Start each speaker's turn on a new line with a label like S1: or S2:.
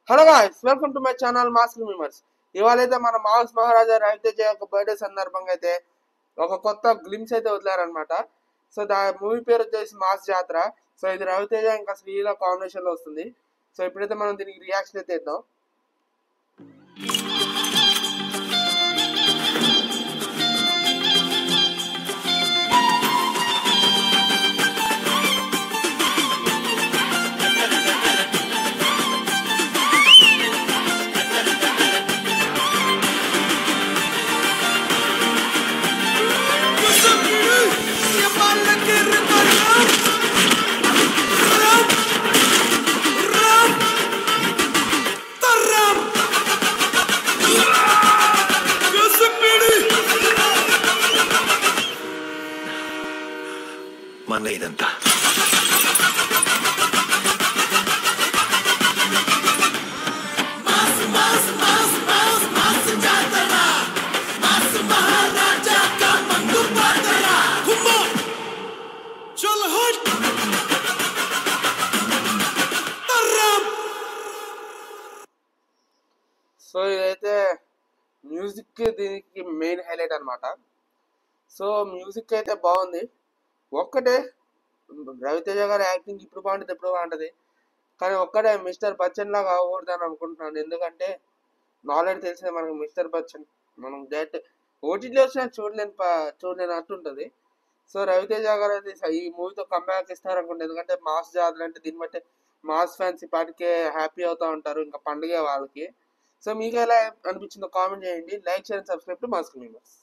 S1: Hello guys, welcome to my channel mass remembers. ఇవాళైతే మన mass మహారాజా రవితేజ యొక్క బర్త్డే సందర్భంగా అయితే ఒక కొత్త గ్లిమ్స్ అయితే వదిలారనమాట. సో మూవీ పేరు వచ్చేసి మాస్ జాతర. సో ఇది రవితేజ ఇంకా శ్రీల కాంబినేషన్ లో వస్తుంది. సో ఇప్పుడైతే మనం దీనికి రియాక్షన్ అయితే ఇద్దాం.
S2: మన ఇదంతా
S1: సో ఇదైతే మ్యూజిక్ దీనికి మెయిన్ హైలైట్ అనమాట. సో మ్యూజిక్ అయితే బాగుంది. ఒక్కటే రవితేజ గారి యాక్టింగ్ ఇప్పుడు బాగుంటుంది. కానీ ఒక్కటే మిస్టర్ బచ్చన్ లాగా అవ్వకూడదని అనుకుంటున్నాను. ఎందుకంటే నాలెడ్జ్ తెలిసిందే మనకు మిస్టర్ బచ్చన్. మనం డైరెక్ట్ ఓటీటీ వచ్చినా చూడలేనట్టు ఉంటుంది. సో రవితేజ గారు అయితే ఈ మూవీతో కంబ్యాక్ ఇస్తారనుకుంటే, ఎందుకంటే మాస్ జాతర అంటే దీన్ని బట్టి మాస్ ఫ్యాన్స్ ఇప్పటికే హ్యాపీ అవుతూ ఉంటారు, ఇంకా పండుగ వాళ్ళకి. సో మీకు ఎలా అనిపించిందో కామెంట్ చేయండి. Like share, subscribe to mass members.